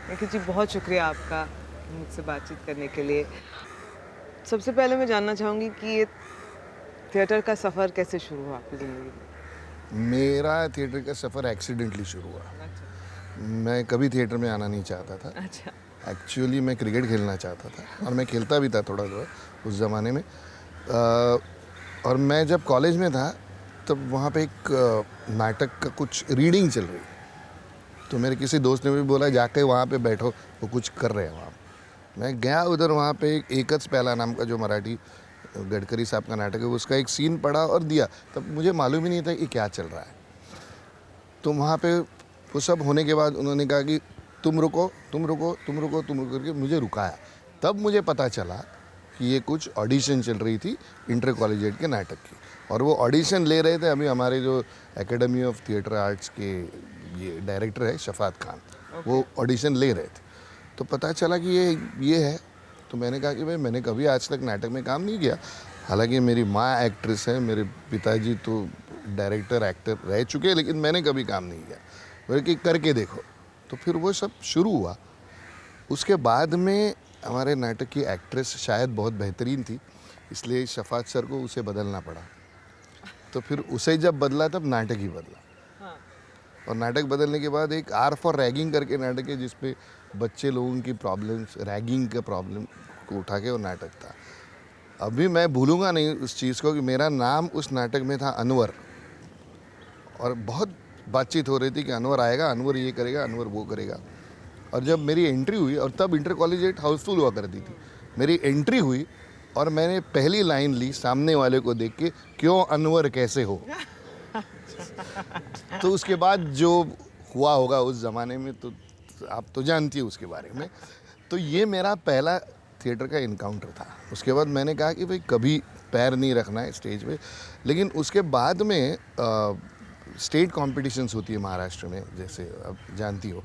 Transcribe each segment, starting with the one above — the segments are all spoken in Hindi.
निखिल जी, बहुत शुक्रिया आपका मुझसे बातचीत करने के लिए। सबसे पहले मैं जानना चाहूँगी कि ये थिएटर का सफ़र कैसे शुरू हुआ आपकी ज़िंदगी में? मेरा थिएटर का सफ़र एक्सीडेंटली शुरू हुआ। अच्छा, मैं कभी थिएटर में आना नहीं चाहता था। अच्छा। एक्चुअली मैं क्रिकेट खेलना चाहता था और मैं खेलता भी था थोड़ा बहुत उस ज़माने में। और मैं जब कॉलेज में था तब वहाँ पे एक नाटक का कुछ रीडिंग चल रही। तो मेरे किसी दोस्त ने भी बोला जाके वहाँ पे बैठो, वो कुछ कर रहे हैं वहाँ। मैं गया उधर, वहाँ पे एक एकच पहला नाम का जो मराठी गडकरी साहब का नाटक है उसका एक सीन पढ़ा और दिया। तब मुझे मालूम ही नहीं था कि क्या चल रहा है। तो वहाँ पे वो सब होने के बाद उन्होंने कहा कि तुम रुको, तुम रुको, तुम रुको, तुम रुको करके मुझे रुकाया। तब मुझे पता चला कि ये कुछ ऑडिशन चल रही थी इंटर कॉलेजिएट के नाटक की, और वो ऑडिशन ले रहे थे अभी हमारे जो एकेडमी ऑफ थिएटर आर्ट्स के ये डायरेक्टर है शफात खान, वो ऑडिशन ले रहे थे। तो पता चला कि ये है। तो मैंने कहा कि भाई मैंने कभी आज तक नाटक में काम नहीं किया। हालांकि मेरी माँ एक्ट्रेस है, मेरे पिताजी तो डायरेक्टर एक्टर रह चुके हैं, लेकिन मैंने कभी काम नहीं किया। बल्कि करके देखो। तो फिर वो सब शुरू हुआ। उसके बाद में हमारे नाटक की एक्ट्रेस शायद बहुत बेहतरीन थी, इसलिए शफात सर को उसे बदलना पड़ा। तो फिर उसे जब बदला तब नाटक ही बदला। हाँ। और नाटक बदलने के बाद एक आर फॉर रैगिंग करके नाटक है जिसपे बच्चे लोगों की प्रॉब्लम्स, रैगिंग के प्रॉब्लम को उठा के वो नाटक था। अभी मैं भूलूंगा नहीं उस चीज़ को कि मेरा नाम उस नाटक में था अनवर, और बहुत बातचीत हो रही थी कि अनवर आएगा, अनवर ये करेगा, अनवर वो करेगा। और जब मेरी एंट्री हुई, और तब इंटर कॉलेजिएट हाउसफुल हुआ करती थी, मेरी एंट्री हुई और मैंने पहली लाइन ली सामने वाले को देख के, क्यों अनवर कैसे हो। तो उसके बाद जो हुआ होगा उस ज़माने में तो आप तो जानती है उसके बारे में। तो ये मेरा पहला थिएटर का इनकाउंटर था। उसके बाद मैंने कहा कि भाई कभी पैर नहीं रखना है स्टेज पे। लेकिन उसके बाद में स्टेट कॉम्पिटिशन्स होती है महाराष्ट्र में, जैसे अब जानती हो।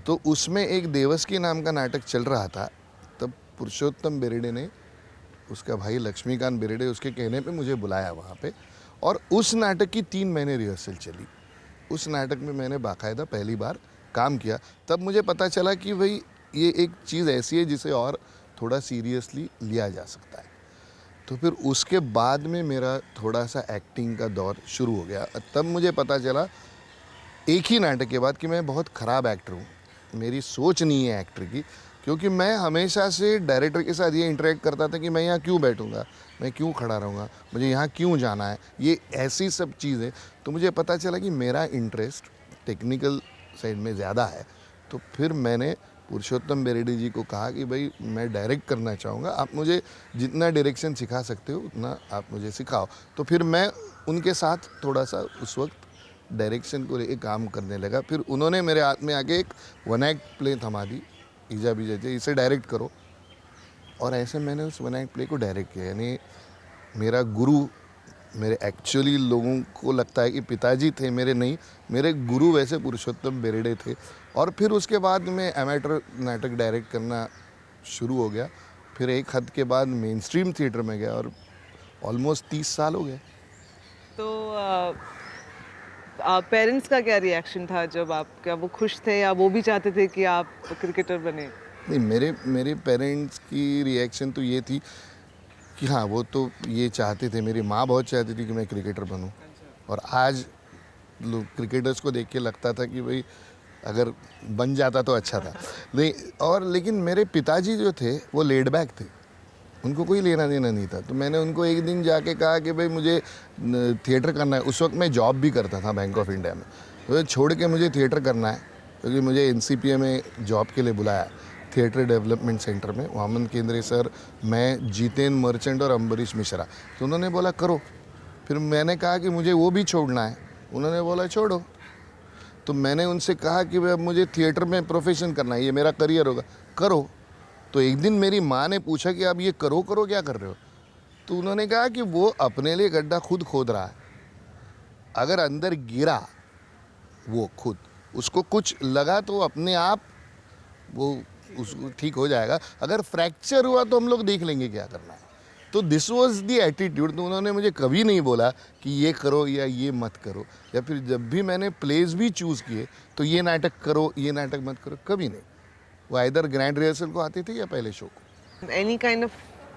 तो उसमें एक देवस्की नाम का नाटक चल रहा था। तब पुरुषोत्तम बेरडे ने, उसका भाई लक्ष्मीकांत बेरडे, उसके कहने पे मुझे बुलाया वहाँ पे, और उस नाटक की 3 महीने रिहर्सल चली। उस नाटक में मैंने बाकायदा पहली बार काम किया। तब मुझे पता चला कि भाई ये एक चीज़ ऐसी है जिसे और थोड़ा सीरियसली लिया जा सकता है। तो फिर उसके बाद में मेरा थोड़ा सा एक्टिंग का दौर शुरू हो गया। तब मुझे पता चला एक ही नाटक के बाद कि मैं बहुत ख़राब एक्टर हूँ। मेरी सोच नहीं है एक्टर की, क्योंकि मैं हमेशा से डायरेक्टर के साथ ये इंटरेक्ट करता था कि मैं यहाँ क्यों बैठूँगा, मैं क्यों खड़ा रहूँगा, मुझे यहाँ क्यों जाना है, ये ऐसी सब चीज़ें। तो मुझे पता चला कि मेरा इंटरेस्ट टेक्निकल साइड में ज़्यादा है। तो फिर मैंने पुरुषोत्तम बेरडे जी को कहा कि भाई मैं डायरेक्ट करना चाहूँगा, आप मुझे जितना डायरेक्शन सिखा सकते हो उतना आप मुझे सिखाओ। तो फिर मैं उनके साथ थोड़ा सा उस वक्त डायरेक्शन को लेकर काम करने लगा। फिर उन्होंने मेरे हाथ में आके एक 1 एक्ट प्ले थमा दी, ईजा बीजा थे, इसे डायरेक्ट करो। और ऐसे मैंने उस 1 एक्ट प्ले को डायरेक्ट किया। यानी मेरा गुरु, मेरे एक्चुअली लोगों को लगता है कि पिताजी थे, मेरे नहीं, मेरे गुरु वैसे पुरुषोत्तम बेरडे थे। और फिर उसके बाद में एमेटर नाटक डायरेक्ट करना शुरू हो गया। फिर एक हद के बाद मेन स्ट्रीम थिएटर में गया और ऑलमोस्ट 30 साल हो गए। तो पेरेंट्स का क्या रिएक्शन था जब आप, क्या वो खुश थे या वो भी चाहते थे कि आप क्रिकेटर बने? नहीं, मेरे मेरे पेरेंट्स की रिएक्शन तो ये थी कि हाँ, वो तो ये चाहते थे। मेरी माँ बहुत चाहती थी कि मैं क्रिकेटर बनूं। अच्छा। और आज लोग क्रिकेटर्स को देख के लगता था कि भाई अगर बन जाता तो अच्छा था। नहीं, और लेकिन मेरे पिताजी जो थे वो लेड बैक थे, उनको कोई लेना देना नहीं था। तो मैंने उनको एक दिन जाके कहा कि भाई मुझे थिएटर करना है। उस वक्त मैं जॉब भी करता था बैंक ऑफ इंडिया में। तो छोड़ के मुझे थिएटर करना है, क्योंकि मुझे एनसीपीए में जॉब के लिए बुलाया, थिएटर डेवलपमेंट सेंटर में। वामन केंद्रे सर, मैं, जीतेन मर्चेंट और अम्बरीश मिश्रा। तो उन्होंने बोला करो। फिर मैंने कहा कि मुझे वो भी छोड़ना है। उन्होंने बोला छोड़ो। तो मैंने उनसे कहा कि भाई अब मुझे थिएटर में प्रोफेशन करना है, ये मेरा करियर होगा, करो। तो एक दिन मेरी माँ ने पूछा कि आप ये करो करो क्या कर रहे हो। तो उन्होंने कहा कि वो अपने लिए गड्ढा खुद खोद रहा है, अगर अंदर गिरा वो खुद, उसको कुछ लगा तो अपने आप वो उसको ठीक हो जाएगा, अगर फ्रैक्चर हुआ तो हम लोग देख लेंगे क्या करना है। तो दिस वॉज द एटीट्यूड। तो उन्होंने मुझे कभी नहीं बोला कि ये करो या ये मत करो, या फिर जब भी मैंने प्लेस भी चूज़ किए तो ये नाटक करो, ये नाटक मत करो, कभी नहीं। वो इधर ग्रैंड रिहर्सल को आते थे या पहले शो को। Any kind of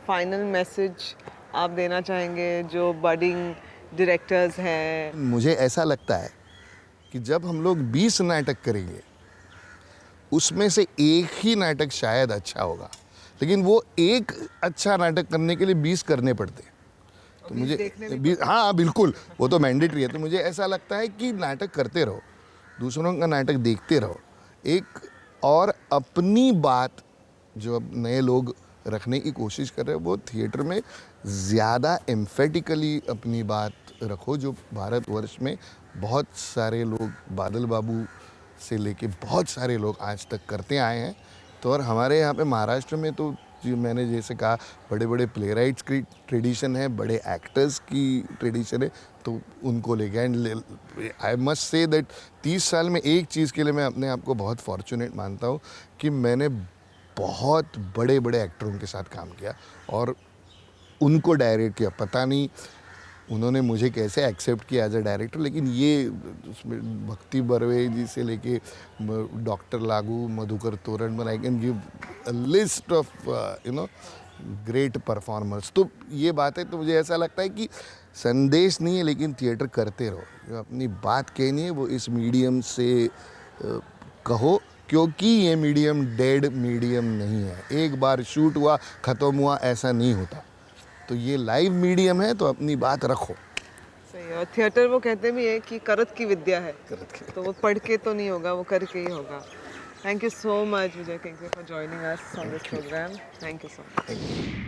final message आप देना चाहेंगे जो बडिंग डायरेक्टर्स हैं? मुझे ऐसा लगता है कि जब हम लोग 20 नाटक करेंगे उसमें से एक ही नाटक शायद अच्छा होगा, लेकिन वो एक अच्छा नाटक करने के लिए 20 करने पड़ते हैं। तो मुझे हाँ बिल्कुल, वो तो मैंडेटरी है। तो मुझे ऐसा लगता है कि नाटक करते रहो, दूसरों का नाटक देखते रहो, एक और अपनी बात जो अब नए लोग रखने की कोशिश कर रहे हैं वो थिएटर में ज़्यादा एम्फेटिकली अपनी बात रखो, जो भारतवर्ष में बहुत सारे लोग, बादल बाबू से लेके बहुत सारे लोग आज तक करते आए हैं। तो और हमारे यहाँ पे महाराष्ट्र में तो जो मैंने जैसे कहा, बड़े बड़े प्ले राइट्स की ट्रेडिशन है, बड़े एक्टर्स की ट्रेडिशन है, तो उनको लेके and I must say that 30 साल में एक चीज़ के लिए मैं अपने आप को बहुत फॉर्चुनेट मानता हूँ कि मैंने बहुत बड़े बड़े एक्टरों के साथ काम किया और उनको डायरेक्ट किया। पता नहीं उन्होंने मुझे कैसे एक्सेप्ट किया एज अ डायरेक्टर, लेकिन ये उसमें भक्ति बर्वे जी से लेके डॉक्टर लागू, मधुकर तोरण, I can give a list of great performers. तो ये बात है, तो मुझे ऐसा लगता है कि संदेश नहीं है, लेकिन थिएटर करते रहो। जो अपनी बात कहनी है वो इस मीडियम से कहो, क्योंकि ये मीडियम डेड मीडियम नहीं है। एक बार शूट हुआ ख़त्म हुआ ऐसा नहीं होता। तो ये लाइव मीडियम है, तो अपनी बात रखो। सही है। और थिएटर वो कहते भी है कि करत की विद्या है, तो वो पढ़ के तो नहीं होगा, वो करके ही होगा। Thank you so much Vijay Kingsley for joining us on this program. Thank you so much.